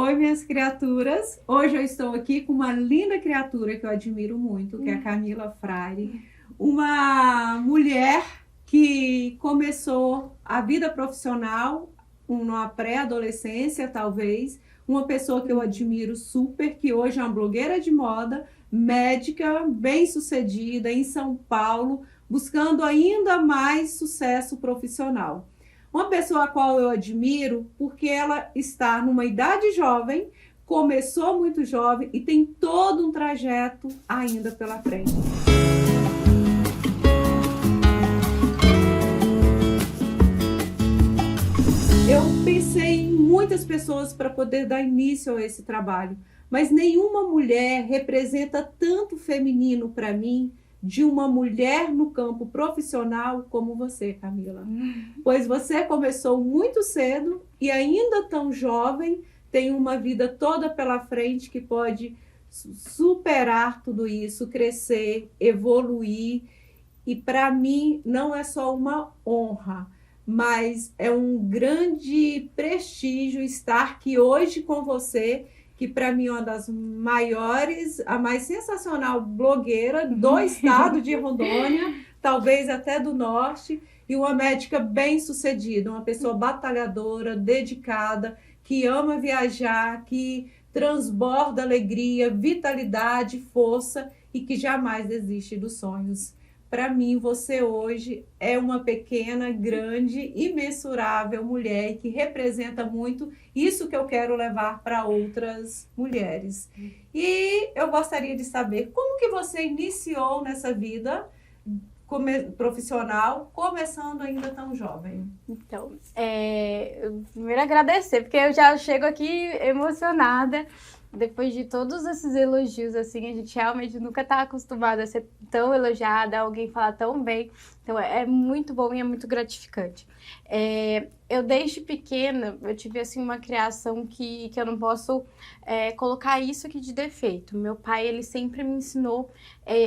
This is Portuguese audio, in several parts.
Oi, minhas criaturas. Hoje eu estou aqui com uma linda criatura que eu admiro muito, que é a Camila Freire, uma mulher que começou a vida profissional numa pré-adolescência, talvez, uma pessoa que eu admiro super, que hoje é uma blogueira de moda, médica, bem-sucedida em São Paulo, buscando ainda mais sucesso profissional. Uma pessoa a qual eu admiro porque ela está numa idade jovem, começou muito jovem e tem todo um trajeto ainda pela frente. Eu pensei em muitas pessoas para poder dar início a esse trabalho, mas nenhuma mulher representa tanto feminino para mim, de uma mulher no campo profissional como você, Camila. Pois você começou muito cedo e ainda tão jovem, tem uma vida toda pela frente que pode superar tudo isso, crescer, evoluir. E para mim não é só uma honra, mas é um grande prestígio estar aqui hoje com você, que para mim é uma das maiores, a mais sensacional blogueira do estado de Rondônia, talvez até do norte, e uma médica bem-sucedida, uma pessoa batalhadora, dedicada, que ama viajar, que transborda alegria, vitalidade, força e que jamais desiste dos sonhos. Para mim, você hoje é uma pequena, grande, imensurável mulher que representa muito isso que eu quero levar para outras mulheres. E eu gostaria de saber como que você iniciou nessa vida profissional, começando ainda tão jovem. Então, primeiro agradecer, porque eu já chego aqui emocionada. Depois de todos esses elogios, assim, a gente realmente nunca está acostumada a ser tão elogiada, alguém falar tão bem. Então, é muito bom e é muito gratificante. Eu, desde pequena, eu tive, assim, uma criação que eu não posso colocar isso aqui de defeito. Meu pai, ele sempre me ensinou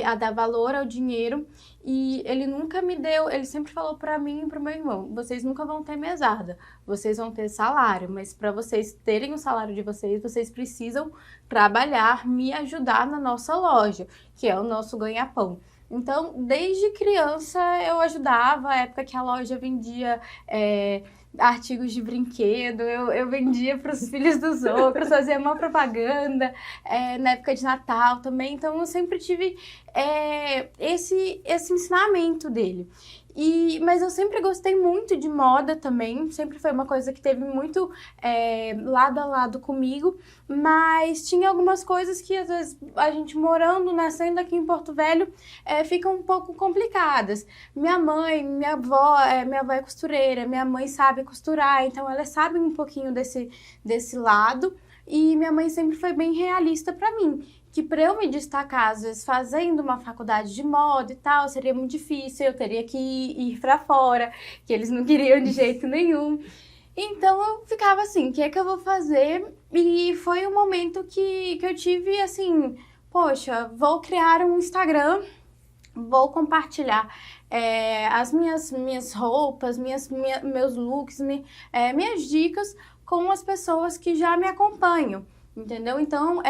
a dar valor ao dinheiro e ele nunca me deu, ele sempre falou para mim e para o meu irmão, vocês nunca vão ter mesada, vocês vão ter salário, mas para vocês terem o salário de vocês, vocês precisam trabalhar, me ajudar na nossa loja, que é o nosso ganha-pão. Então, desde criança eu ajudava, a época que a loja vendia artigos de brinquedo, eu vendia para os filhos dos outros, fazia uma propaganda, na época de Natal também, então eu sempre tive esse ensinamento dele. Mas eu sempre gostei muito de moda também, sempre foi uma coisa que teve muito lado a lado comigo, mas tinha algumas coisas que às vezes a gente morando, nascendo aqui em Porto Velho, ficam um pouco complicadas. Minha avó é costureira, minha mãe sabe costurar, então ela sabe um pouquinho desse lado, e minha mãe sempre foi bem realista para mim, que para eu me destacar, às vezes, fazendo uma faculdade de moda e tal, seria muito difícil, eu teria que ir para fora, que eles não queriam de jeito nenhum. Então, eu ficava assim, o que é que eu vou fazer? E foi um momento que eu tive, assim, poxa, vou criar um Instagram, vou compartilhar as minhas roupas, meus looks, minhas dicas com as pessoas que já me acompanham. Entendeu? Então,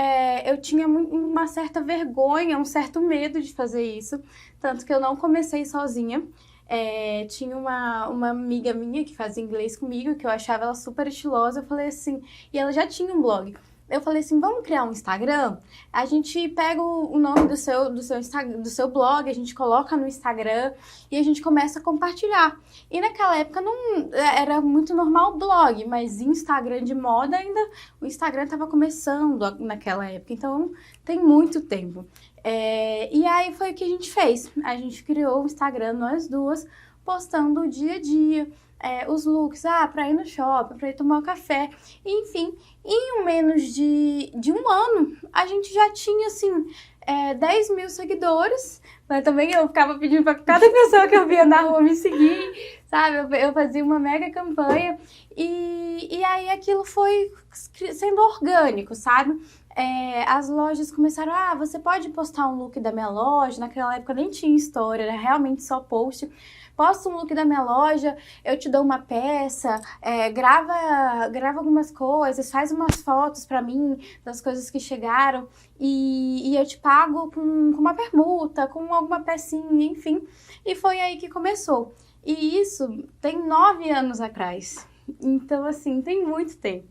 eu tinha uma certa vergonha, um certo medo de fazer isso, tanto que eu não comecei sozinha. Tinha uma amiga minha que fazia inglês comigo, que eu achava ela super estilosa, eu falei assim, e ela já tinha um blog. Eu falei assim, vamos criar um Instagram? A gente pega o nome do seu blog, a gente coloca no Instagram e a gente começa a compartilhar. E naquela época não era muito normal o blog, mas Instagram de moda ainda, o Instagram estava começando naquela época, então tem muito tempo. E aí foi o que a gente fez. A gente criou o Instagram, nós duas, postando o dia a dia, os looks, para ir no shopping, para ir tomar um café, enfim. Em menos de um ano, a gente já tinha, assim, 10 mil seguidores, mas também eu ficava pedindo para cada pessoa que eu via na rua me seguir, sabe? Eu fazia uma mega campanha e aí aquilo foi sendo orgânico, sabe? As lojas começaram, você pode postar um look da minha loja, naquela época nem tinha história, era realmente só post, posta um look da minha loja, eu te dou uma peça, grava algumas coisas, faz umas fotos pra mim das coisas que chegaram e eu te pago com uma permuta, com alguma pecinha, enfim. E foi aí que começou. E isso tem 9 anos atrás. Então, assim, tem muito tempo.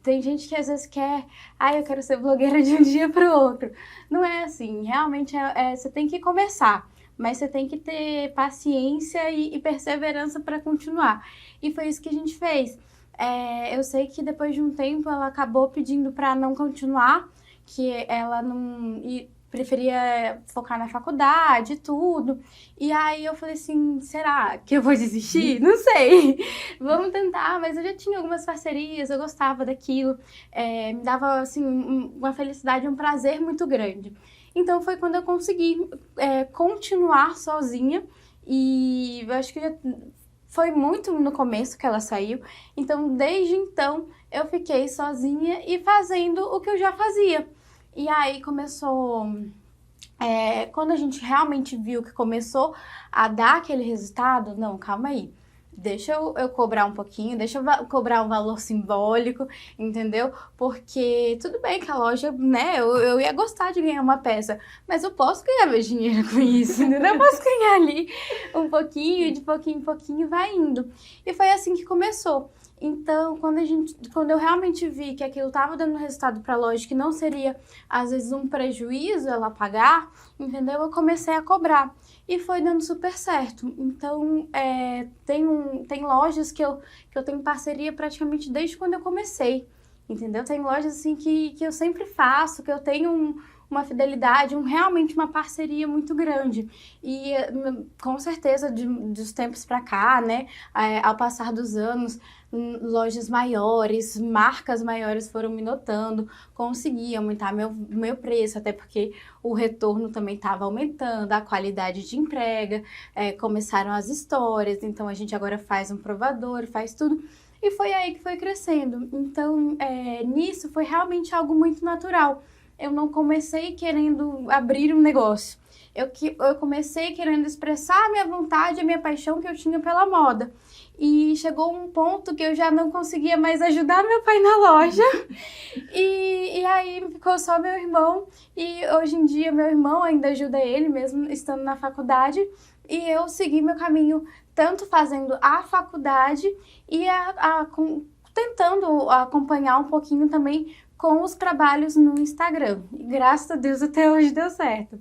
Tem gente que às vezes quer, eu quero ser blogueira de um dia para o outro. Não é assim, realmente você tem que começar, mas você tem que ter paciência e perseverança para continuar. E foi isso que a gente fez. Eu sei que depois de um tempo ela acabou pedindo para não continuar, que ela não preferia focar na faculdade e tudo. E aí eu falei assim, será que eu vou desistir? Não sei. Vamos tentar, mas eu já tinha algumas parcerias, eu gostava daquilo. Me dava, assim, uma felicidade, um prazer muito grande. Então foi quando eu consegui continuar sozinha. E eu acho que foi muito no começo que ela saiu. Então, desde então, eu fiquei sozinha e fazendo o que eu já fazia. E aí começou, quando a gente realmente viu que começou a dar aquele resultado, não, calma aí, deixa eu cobrar um pouquinho, deixa eu cobrar um valor simbólico, entendeu? Porque tudo bem que a loja, né, eu ia gostar de ganhar uma peça, mas eu posso ganhar meu dinheiro com isso, entendeu? Eu posso ganhar ali um pouquinho, de pouquinho em pouquinho vai indo. E foi assim que começou. Então, quando eu realmente vi que aquilo estava dando resultado para a loja, que não seria, às vezes, um prejuízo ela pagar, entendeu? Eu comecei a cobrar. E foi dando super certo. Então, tem lojas que eu tenho parceria praticamente desde quando eu comecei, entendeu? Tem lojas, assim, que eu sempre faço, que eu tenho uma fidelidade, realmente uma parceria muito grande. E, com certeza, dos tempos para cá, né, ao passar dos anos, lojas maiores, marcas maiores foram me notando, consegui aumentar meu preço, até porque o retorno também estava aumentando, a qualidade de entrega, começaram as histórias, então a gente agora faz um provador, faz tudo, e foi aí que foi crescendo. Então, nisso foi realmente algo muito natural. Eu não comecei querendo abrir um negócio. Eu comecei querendo expressar a minha vontade, a minha paixão que eu tinha pela moda. E chegou um ponto que eu já não conseguia mais ajudar meu pai na loja. E aí ficou só meu irmão. E hoje em dia meu irmão ainda ajuda ele, mesmo estando na faculdade. E eu segui meu caminho tanto fazendo a faculdade e tentando acompanhar um pouquinho também com os trabalhos no Instagram. E graças a Deus até hoje deu certo.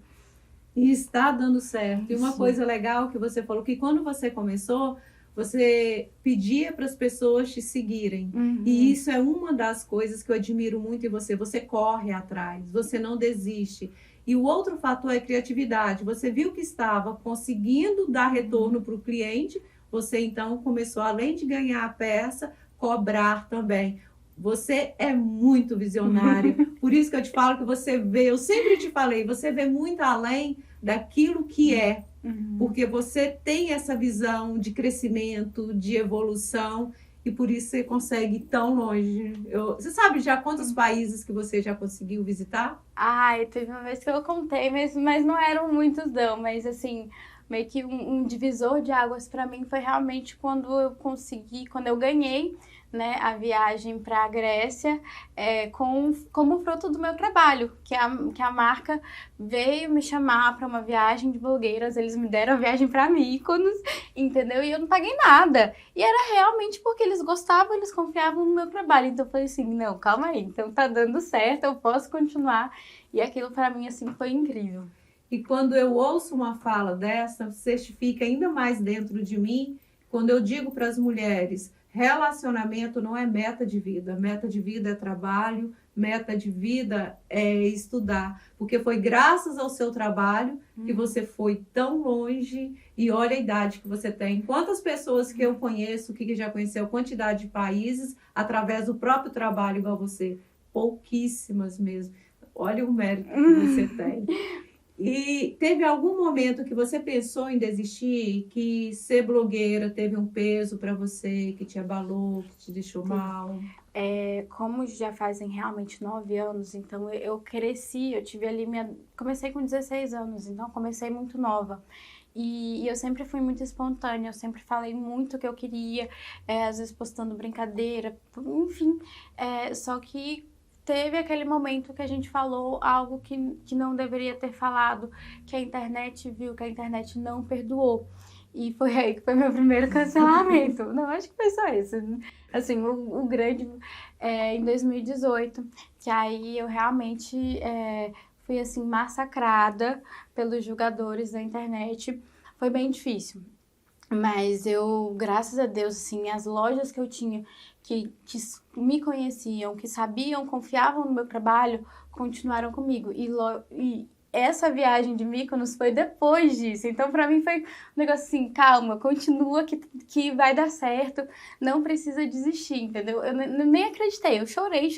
E está dando certo. E uma Sim. coisa legal que você falou, que quando você começou, você pedia para as pessoas te seguirem. Uhum. E isso é uma das coisas que eu admiro muito em você. Você corre atrás, você não desiste. E o outro fator é criatividade. Você viu que estava conseguindo dar retorno para o cliente, você então começou, além de ganhar a peça, cobrar também. Você é muito visionária, por isso que eu te falo que você vê, eu sempre te falei, você vê muito além daquilo que é, porque você tem essa visão de crescimento, de evolução, e por isso você consegue ir tão longe. Você sabe já quantos países que você já conseguiu visitar? Teve uma vez que eu contei, mas não eram muitos não, mas assim, meio que um divisor de águas para mim foi realmente quando eu ganhei, né, a viagem para a Grécia, como fruto do meu trabalho, que a marca veio me chamar para uma viagem de blogueiras, eles me deram a viagem para Mykonos, entendeu? E eu não paguei nada. E era realmente porque eles gostavam, eles confiavam no meu trabalho. Então eu falei assim, não, calma aí, então tá dando certo, eu posso continuar. E aquilo para mim, assim, foi incrível. E quando eu ouço uma fala dessa, certifica ainda mais dentro de mim, quando eu digo para as mulheres, relacionamento não é meta de vida é trabalho, meta de vida é estudar, porque foi graças ao seu trabalho que você foi tão longe e olha a idade que você tem. Quantas pessoas que eu conheço, que já conheceu quantidade de países através do próprio trabalho igual você? Pouquíssimas mesmo. Olha o mérito que você tem. E teve algum momento que você pensou em desistir, que ser blogueira teve um peso para você, que te abalou, que te deixou mal? Como já fazem realmente 9 anos, então eu cresci, eu tive ali comecei com 16 anos, então comecei muito nova. E eu sempre fui muito espontânea, eu sempre falei muito o que eu queria, às vezes postando brincadeira, enfim. Só que teve aquele momento que a gente falou algo que não deveria ter falado, que a internet viu, que a internet não perdoou. E foi aí que foi meu primeiro cancelamento. Não, acho que foi só esse. Assim, o grande em 2018, que aí eu realmente fui assim massacrada pelos julgadores da internet. Foi bem difícil. Mas eu, graças a Deus, assim, as lojas que eu tinha que me conheciam, que sabiam, confiavam no meu trabalho, continuaram comigo. E essa viagem de Mykonos foi depois disso. Então, pra mim, foi um negócio assim, calma, continua que vai dar certo, não precisa desistir, entendeu? Eu nem acreditei, eu chorei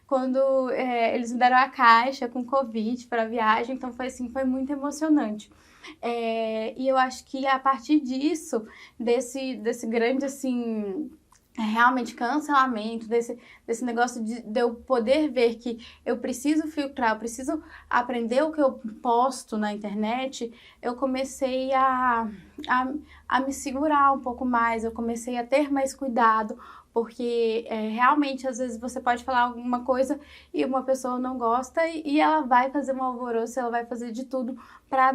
quando eles me deram a caixa com convite para a viagem. Então, foi assim, foi muito emocionante. E eu acho que a partir disso, desse grande, assim, realmente cancelamento, desse negócio de eu poder ver que eu preciso filtrar, eu preciso aprender o que eu posto na internet, eu comecei a me segurar um pouco mais, eu comecei a ter mais cuidado, porque realmente às vezes você pode falar alguma coisa e uma pessoa não gosta e ela vai fazer um alvoroço, ela vai fazer de tudo para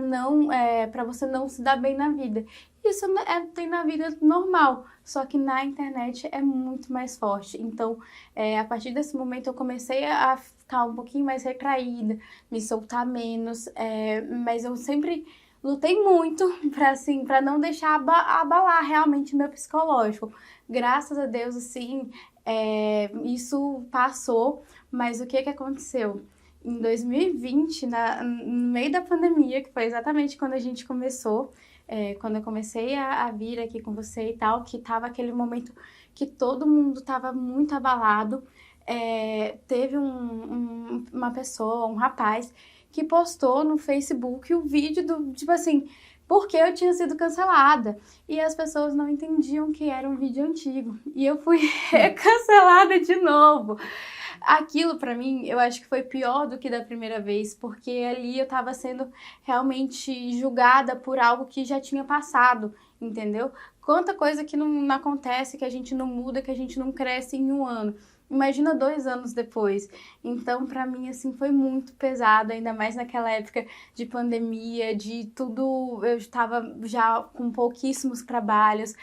você não se dar bem na vida. Isso tem na vida normal, só que na internet é muito mais forte. Então, a partir desse momento eu comecei a ficar um pouquinho mais retraída, me soltar menos, mas eu sempre lutei muito para não deixar abalar realmente meu psicológico. Graças a Deus, assim, isso passou, mas o que aconteceu? Em 2020, no meio da pandemia, que foi exatamente quando a gente começou, quando eu comecei a vir aqui com você e tal, que tava aquele momento que todo mundo tava muito abalado, teve uma pessoa, um rapaz, que postou no Facebook o vídeo do, tipo assim, porque eu tinha sido cancelada. E as pessoas não entendiam que era um vídeo antigo. E eu fui cancelada de novo. Aquilo pra mim, eu acho que foi pior do que da primeira vez, porque ali eu tava sendo realmente julgada por algo que já tinha passado, entendeu? Quanta coisa que não acontece, que a gente não muda, que a gente não cresce em um ano. Imagina 2 anos depois. Então, pra mim, assim, foi muito pesado, ainda mais naquela época de pandemia, de tudo. Eu estava já com pouquíssimos trabalhos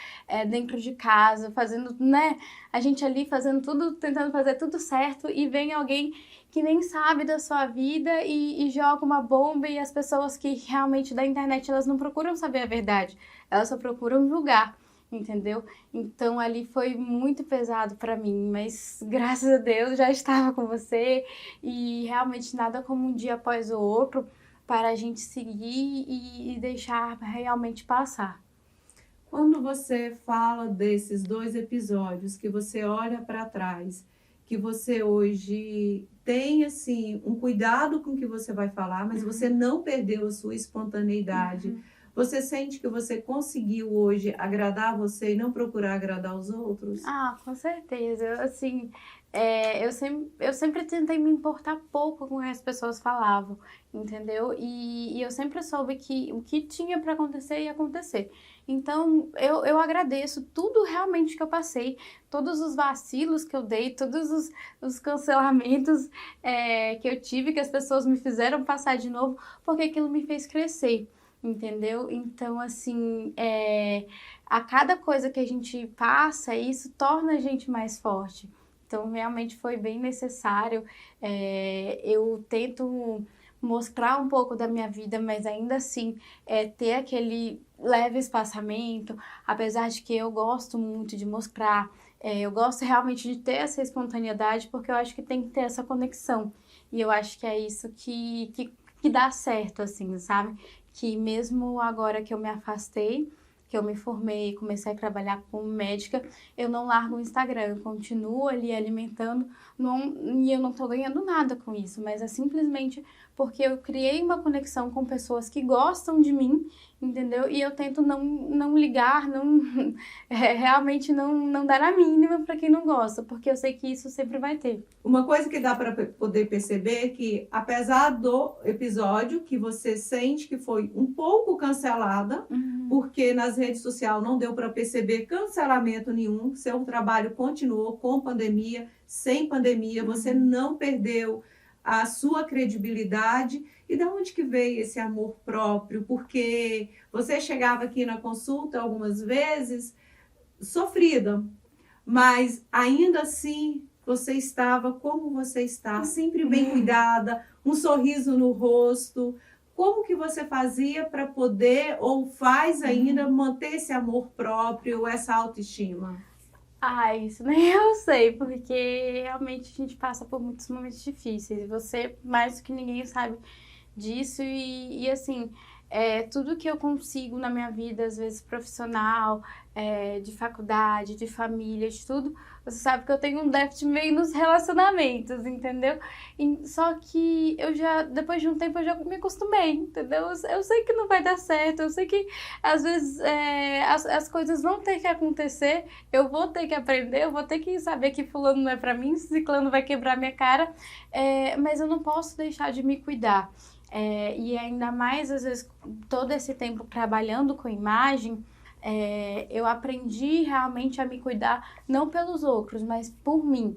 dentro de casa, fazendo, né? A gente ali fazendo tudo, tentando fazer tudo certo, e vem alguém que nem sabe da sua vida e joga uma bomba, e as pessoas que realmente da internet, elas não procuram saber a verdade, elas só procuram julgar. Entendeu? Então ali foi muito pesado para mim, mas graças a Deus já estava com você e realmente nada como um dia após o outro para a gente seguir e deixar realmente passar. Quando você fala desses 2 episódios, que você olha para trás, que você hoje tem assim um cuidado com o que você vai falar, mas você não perdeu a sua espontaneidade. Você sente que você conseguiu hoje agradar você e não procurar agradar os outros? Ah, com certeza. Assim, eu sempre tentei me importar pouco com o que as pessoas falavam, entendeu? E eu sempre soube que o que tinha para acontecer ia acontecer. Então, eu agradeço tudo realmente que eu passei, todos os vacilos que eu dei, todos os cancelamentos que eu tive, que as pessoas me fizeram passar de novo, porque aquilo me fez crescer. Entendeu? Então, assim, a cada coisa que a gente passa, isso torna a gente mais forte. Então, realmente foi bem necessário. Eu tento mostrar um pouco da minha vida, mas ainda assim, ter aquele leve espaçamento, apesar de que eu gosto muito de mostrar, eu gosto realmente de ter essa espontaneidade, porque eu acho que tem que ter essa conexão. E eu acho que é isso que dá certo, assim, sabe? Que mesmo agora que eu me afastei, que eu me formei e comecei a trabalhar como médica, eu não largo o Instagram, eu continuo ali alimentando, e eu não tô ganhando nada com isso, mas é simplesmente porque eu criei uma conexão com pessoas que gostam de mim entendeu? E eu tento não ligar, realmente não dar a mínima para quem não gosta, porque eu sei que isso sempre vai ter. Uma coisa que dá para poder perceber é que, apesar do episódio que você sente que foi um pouco cancelada, porque nas redes sociais não deu para perceber cancelamento nenhum, seu trabalho continuou com pandemia, sem pandemia, você não perdeu a sua credibilidade. E de onde que veio esse amor próprio? Porque você chegava aqui na consulta algumas vezes sofrida, mas ainda assim você estava como você está, sempre bem cuidada, um sorriso no rosto. Como que você fazia para poder, ou faz ainda, manter esse amor próprio, essa autoestima? Ah, isso nem eu sei, porque realmente a gente passa por muitos momentos difíceis. Você, mais do que ninguém, sabe disso. E assim, tudo que eu consigo na minha vida, às vezes profissional, de faculdade, de família, de tudo, você sabe que eu tenho um déficit meio nos relacionamentos, entendeu? Só que depois de um tempo, eu já me acostumei, entendeu? Eu sei que não vai dar certo, eu sei que às vezes as coisas vão ter que acontecer, eu vou ter que aprender, eu vou ter que saber que fulano não é pra mim, ciclano vai quebrar minha cara, mas eu não posso deixar de me cuidar. E ainda mais, às vezes, todo esse tempo trabalhando com imagem, eu aprendi realmente a me cuidar, não pelos outros, mas por mim.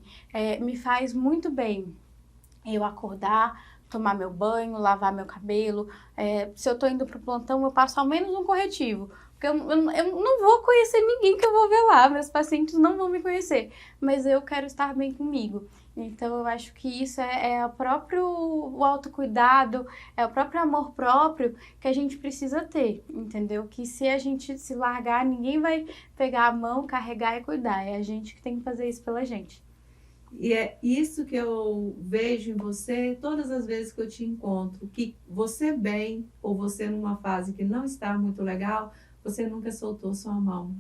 Me faz muito bem eu acordar, tomar meu banho, lavar meu cabelo. Se eu tô indo pro plantão, eu passo ao menos um corretivo. Porque eu não vou conhecer ninguém que eu vou ver lá, meus pacientes não vão me conhecer, mas eu quero estar bem comigo. Então, eu acho que isso o autocuidado, é o próprio amor próprio que a gente precisa ter, entendeu? Que se a gente se largar, ninguém vai pegar a mão, carregar e cuidar. É a gente que tem que fazer isso pela gente. E é isso que eu vejo em você todas as vezes que eu te encontro, que você bem, ou você numa fase que não está muito legal, você nunca soltou sua mão.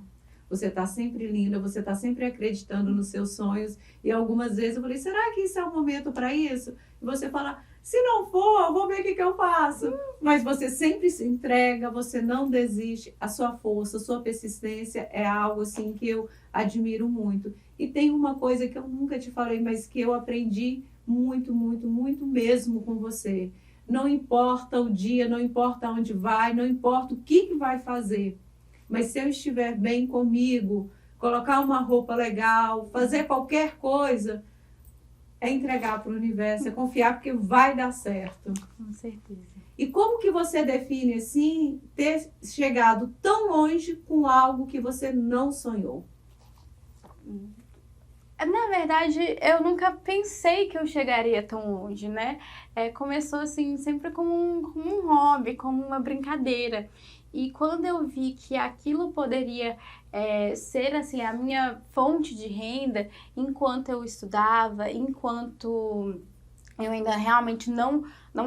Você está sempre linda, você está sempre acreditando nos seus sonhos. E algumas vezes eu falei, será que isso é o momento para isso? E você fala, se não for, eu vou ver o que eu faço. Mas você sempre se entrega, você não desiste. A sua força, a sua persistência é algo assim que eu admiro muito. E tem uma coisa que eu nunca te falei, mas que eu aprendi muito, muito, muito mesmo com você. Não importa o dia, não importa onde vai, não importa o que vai fazer. Mas se eu estiver bem comigo, colocar uma roupa legal, fazer qualquer coisa, é entregar para o universo, é confiar porque vai dar certo. Com certeza. E como que você define assim, ter chegado tão longe com algo que você não sonhou? Na verdade, eu nunca pensei que eu chegaria tão longe, né? Começou assim, sempre como um hobby, como uma brincadeira. E quando eu vi que aquilo poderia ser assim, a minha fonte de renda enquanto eu estudava, enquanto eu ainda realmente não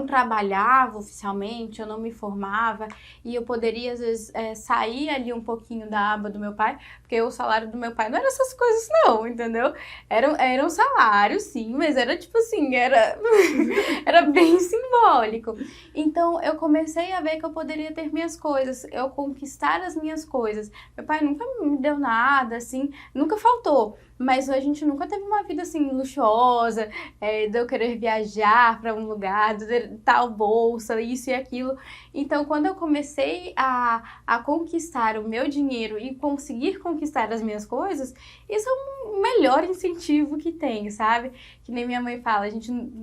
trabalhava oficialmente, eu não me formava, e eu poderia, às vezes, sair ali um pouquinho da aba do meu pai, porque o salário do meu pai não era essas coisas não, entendeu? Era um salário, sim, mas era tipo assim, era bem simbólico. Então, eu comecei a ver que eu poderia ter minhas coisas, eu conquistar as minhas coisas. Meu pai nunca me deu nada, assim, nunca faltou. Mas a gente nunca teve uma vida assim luxuosa, de eu querer viajar para um lugar, de ter tal bolsa, isso e aquilo. Então, quando eu comecei a conquistar o meu dinheiro e conseguir conquistar as minhas coisas, isso é o melhor incentivo que tem, sabe? Que nem minha mãe fala,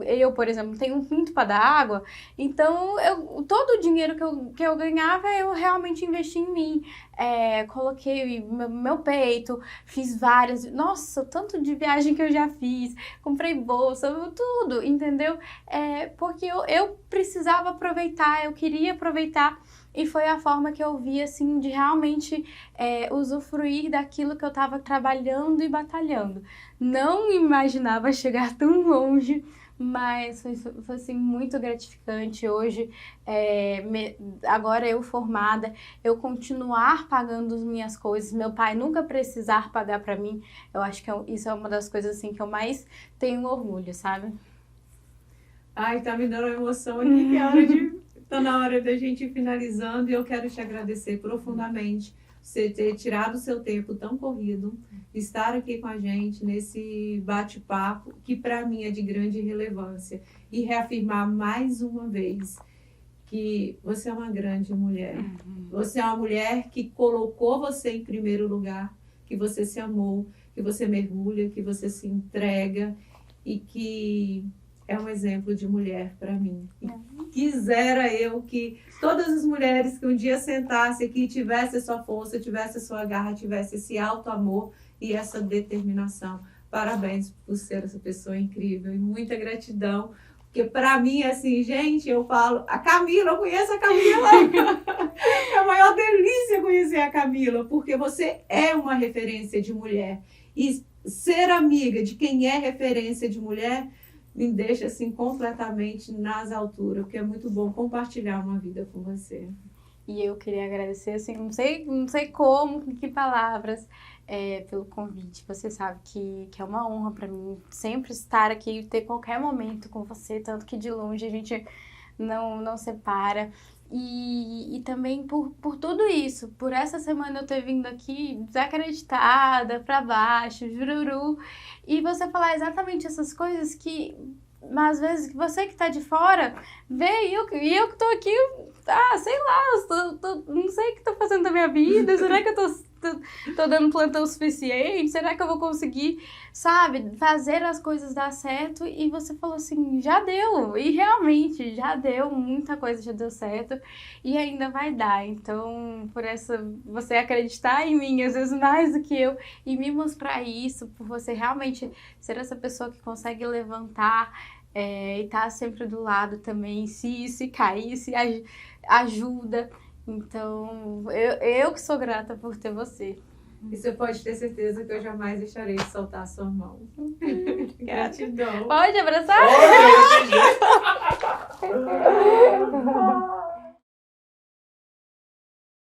eu, por exemplo, tenho um pinto para dar água, então todo o dinheiro que eu ganhava, eu realmente investi em mim. Coloquei meu peito, fiz várias, nossa, o tanto de viagem que eu já fiz, comprei bolsa, tudo, entendeu? Porque eu precisava aproveitar, eu queria aproveitar, e foi a forma que eu vi, assim, de realmente usufruir daquilo que eu estava trabalhando e batalhando. Não imaginava chegar tão longe, mas foi assim, muito gratificante hoje, agora eu formada, eu continuar pagando as minhas coisas, meu pai nunca precisar pagar para mim, eu acho que isso é uma das coisas assim que eu mais tenho orgulho, sabe? Ai, tá me dando uma emoção aqui, que é hora de Está na hora da gente ir finalizando e eu quero te agradecer profundamente você ter tirado o seu tempo tão corrido, estar aqui com a gente nesse bate-papo que para mim é de grande relevância e reafirmar mais uma vez que você é uma grande mulher. Você é uma mulher que colocou você em primeiro lugar, que você se amou, que você mergulha, que você se entrega e que é um exemplo de mulher para mim. E quisera eu que todas as mulheres que um dia sentassem aqui tivessem a sua força, tivessem a sua garra, tivessem esse alto amor e essa determinação. Parabéns por ser essa pessoa incrível e muita gratidão. Porque para mim, assim, gente, eu falo, a Camila, eu conheço a Camila. É a maior delícia conhecer a Camila, porque você é uma referência de mulher. E ser amiga de quem é referência de mulher me deixa assim completamente nas alturas, porque é muito bom compartilhar uma vida com você. E eu queria agradecer, assim, não sei como, com que palavras, pelo convite. Você sabe que é uma honra para mim sempre estar aqui e ter qualquer momento com você, tanto que de longe a gente não separa. E também por tudo isso, por essa semana eu ter vindo aqui desacreditada, pra baixo, jururu, e você falar exatamente essas coisas que, às vezes, você que tá de fora, vê e eu que tô aqui, sei lá, não sei o que tô fazendo da minha vida, será que eu tô dando plantão suficiente? Será que eu vou conseguir, sabe, fazer as coisas dar certo? E você falou assim, já deu. E realmente, já deu. Muita coisa já deu certo. E ainda vai dar. Então, por você acreditar em mim, às vezes mais do que eu, e me mostrar isso, por você realmente ser essa pessoa que consegue levantar e tá sempre do lado também. Se cair, se ajuda. Então, eu que sou grata por ter você. E você pode ter certeza que eu jamais deixarei de soltar a sua mão. Gratidão. Pode abraçar? Oi,